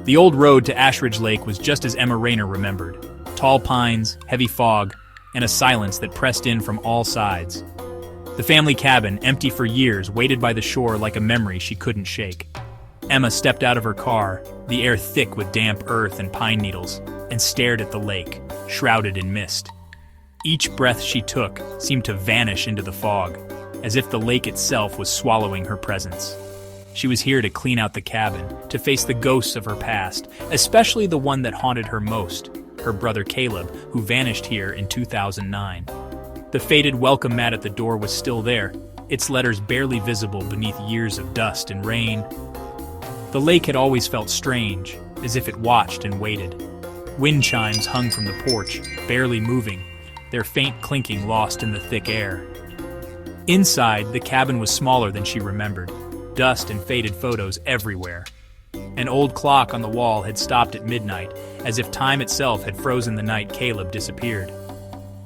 The old road to Ashridge Lake was just as Emma Rayner remembered. Tall pines, heavy fog, and a silence that pressed in from all sides. The family cabin, empty for years, waited by the shore like a memory she couldn't shake. Emma stepped out of her car, the air thick with damp earth and pine needles, and stared at the lake, shrouded in mist. Each breath she took seemed to vanish into the fog, as if the lake itself was swallowing her presence. She was here to clean out the cabin, to face the ghosts of her past, especially the one that haunted her most, her brother Caleb, who vanished here in 2009. The faded welcome mat at the door was still there, its letters barely visible beneath years of dust and rain. The lake had always felt strange, as if it watched and waited. Wind chimes hung from the porch, barely moving, their faint clinking lost in the thick air. Inside, the cabin was smaller than she remembered, dust and faded photos everywhere. An old clock on the wall had stopped at midnight, as if time itself had frozen the night Caleb disappeared.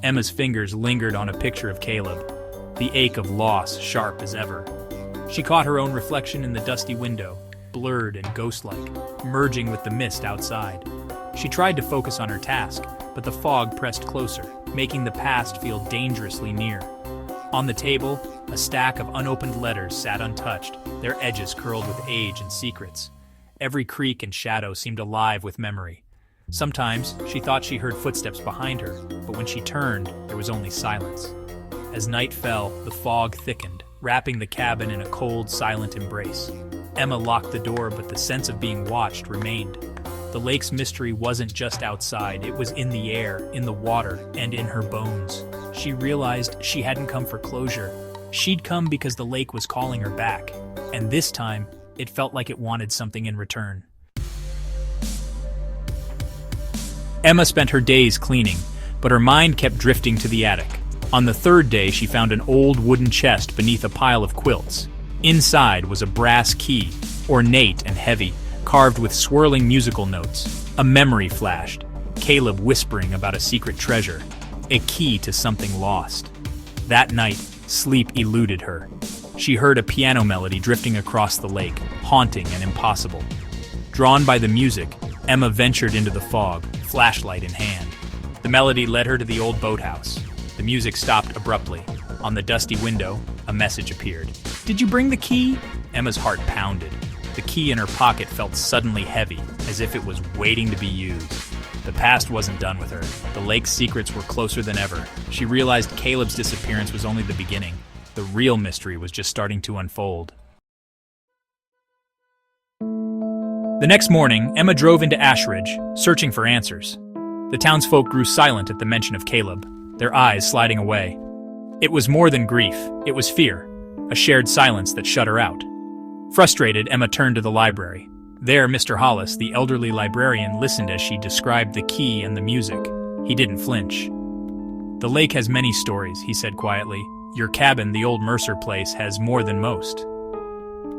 Emma's fingers lingered on a picture of Caleb, the ache of loss sharp as ever. She caught her own reflection in the dusty window, blurred and ghost-like, merging with the mist outside. She tried to focus on her task, but the fog pressed closer, making the past feel dangerously near. On the table, a stack of unopened letters sat untouched, their edges curled with age and secrets. Every creak and shadow seemed alive with memory. Sometimes she thought she heard footsteps behind her, but when she turned, there was only silence. As night fell, the fog thickened, wrapping the cabin in a cold, silent embrace. Emma locked the door, but the sense of being watched remained. The lake's mystery wasn't just outside, it was in the air, in the water, and in her bones. She realized she hadn't come for closure. She'd come because the lake was calling her back, and this time, it felt like it wanted something in return. Emma spent her days cleaning, but her mind kept drifting to the attic. On the third day, she found an old wooden chest beneath a pile of quilts. Inside was a brass key, ornate and heavy, carved with swirling musical notes. A memory flashed, Caleb whispering about a secret treasure, a key to something lost. That night, sleep eluded her. She heard a piano melody drifting across the lake, haunting and impossible. Drawn by the music, Emma ventured into the fog, flashlight in hand. The melody led her to the old boathouse. The music stopped abruptly. On the dusty window, a message appeared. "Did you bring the key?" Emma's heart pounded. The key in her pocket felt suddenly heavy, as if it was waiting to be used. The past wasn't done with her. The lake's secrets were closer than ever. She realized Caleb's disappearance was only the beginning. The real mystery was just starting to unfold. The next morning, Emma drove into Ashridge, searching for answers. The townsfolk grew silent at the mention of Caleb, their eyes sliding away. It was more than grief, it was fear, a shared silence that shut her out. Frustrated, Emma turned to the library. There, Mr. Hollis, the elderly librarian, listened as she described the key and the music. He didn't flinch. "The lake has many stories," he said quietly. "Your cabin, the old Mercer place, has more than most."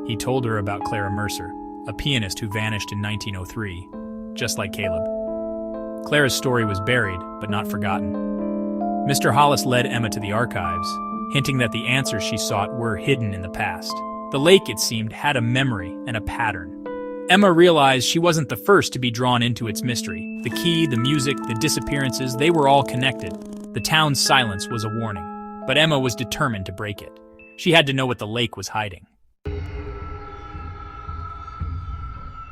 He told her about Clara Mercer, a pianist who vanished in 1903, just like Caleb. Clara's story was buried, but not forgotten. Mr. Hollis led Emma to the archives, hinting that the answers she sought were hidden in the past. The lake, it seemed, had a memory and a pattern. Emma realized she wasn't the first to be drawn into its mystery. The key, the music, the disappearances, they were all connected. The town's silence was a warning, but Emma was determined to break it. She had to know what the lake was hiding.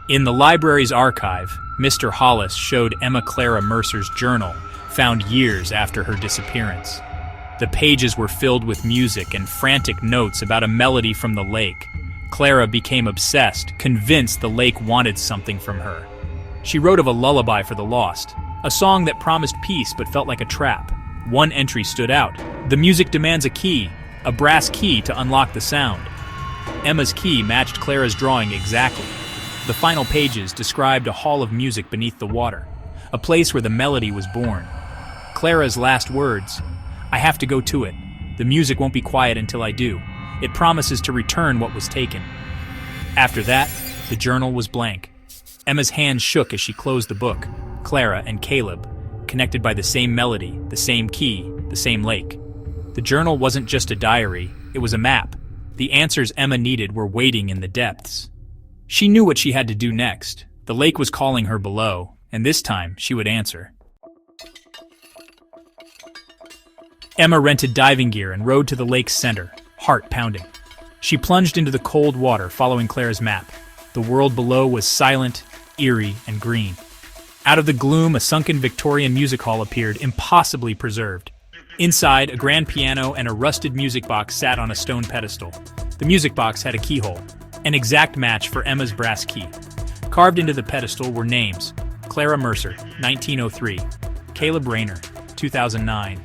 In the library's archive, Mr. Hollis showed Emma Clara Mercer's journal, found years after her disappearance. The pages were filled with music and frantic notes about a melody from the lake. Clara became obsessed, convinced the lake wanted something from her. She wrote of a lullaby for the lost, a song that promised peace but felt like a trap. One entry stood out. "The music demands a key, a brass key to unlock the sound." Emma's key matched Clara's drawing exactly. The final pages described a hall of music beneath the water, a place where the melody was born. Clara's last words, "I have to go to it. The music won't be quiet until I do. It promises to return what was taken." After that, the journal was blank. Emma's hands shook as she closed the book. Clara and Caleb, connected by the same melody, the same key, the same lake. The journal wasn't just a diary, it was a map. The answers Emma needed were waiting in the depths. She knew what she had to do next. The lake was calling her below, and this time she would answer. Emma rented diving gear and rode to the lake's center, heart pounding. She plunged into the cold water, following Clara's map. The world below was silent, eerie, and green. Out of the gloom, a sunken Victorian music hall appeared, impossibly preserved. Inside, a grand piano and a rusted music box sat on a stone pedestal. The music box had a keyhole, an exact match for Emma's brass key. Carved into the pedestal were names: Clara Mercer, 1903, Caleb Rayner, 2009.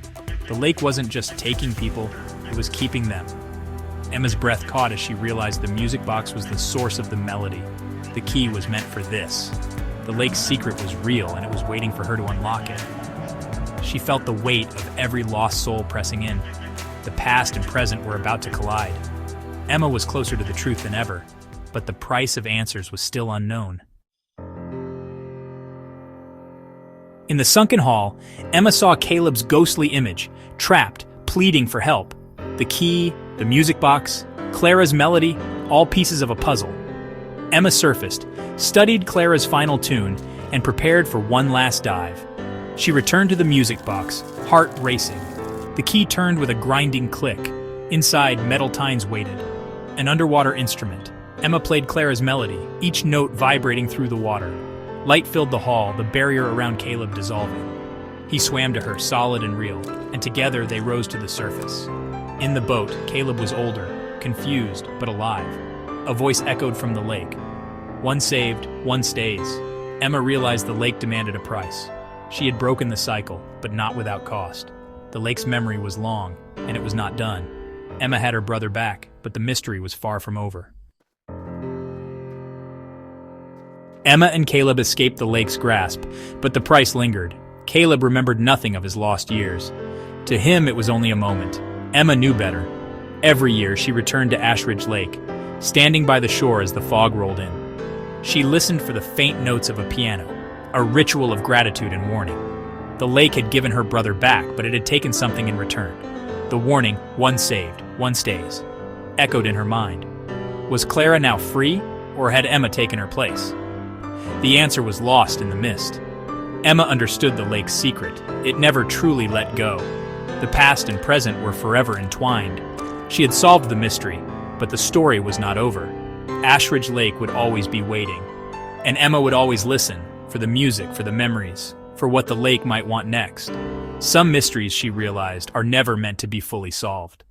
The lake wasn't just taking people, it was keeping them. Emma's breath caught as she realized the music box was the source of the melody. The key was meant for this. The lake's secret was real, and it was waiting for her to unlock it. She felt the weight of every lost soul pressing in. The past and present were about to collide. Emma was closer to the truth than ever, but the price of answers was still unknown. In the sunken hall, Emma saw Caleb's ghostly image, trapped, pleading for help. The key, the music box, Clara's melody, all pieces of a puzzle. Emma surfaced, studied Clara's final tune, and prepared for one last dive. She returned to the music box, heart racing. The key turned with a grinding click. Inside, metal tines waited. An underwater instrument. Emma played Clara's melody, each note vibrating through the water. Light filled the hall, the barrier around Caleb dissolving. He swam to her, solid and real, and together they rose to the surface. In the boat, Caleb was older, confused, but alive. A voice echoed from the lake. One saved, one stays. Emma realized the lake demanded a price. She had broken the cycle, but not without cost. The lake's memory was long, and it was not done. Emma had her brother back, but the mystery was far from over. Emma and Caleb escaped the lake's grasp, but the price lingered. Caleb remembered nothing of his lost years. To him, it was only a moment. Emma knew better. Every year, she returned to Ashridge Lake, standing by the shore as the fog rolled in. She listened for the faint notes of a piano, a ritual of gratitude and warning. The lake had given her brother back, but it had taken something in return. The warning, one saved, one stays, echoed in her mind. Was Clara now free, or had Emma taken her place? The answer was lost in the mist. Emma understood the lake's secret. It never truly let go. The past and present were forever entwined. She had solved the mystery, but the story was not over. Ashridge Lake would always be waiting, and Emma would always listen, for the music, for the memories, for what the lake might want next. Some mysteries, she realized, are never meant to be fully solved.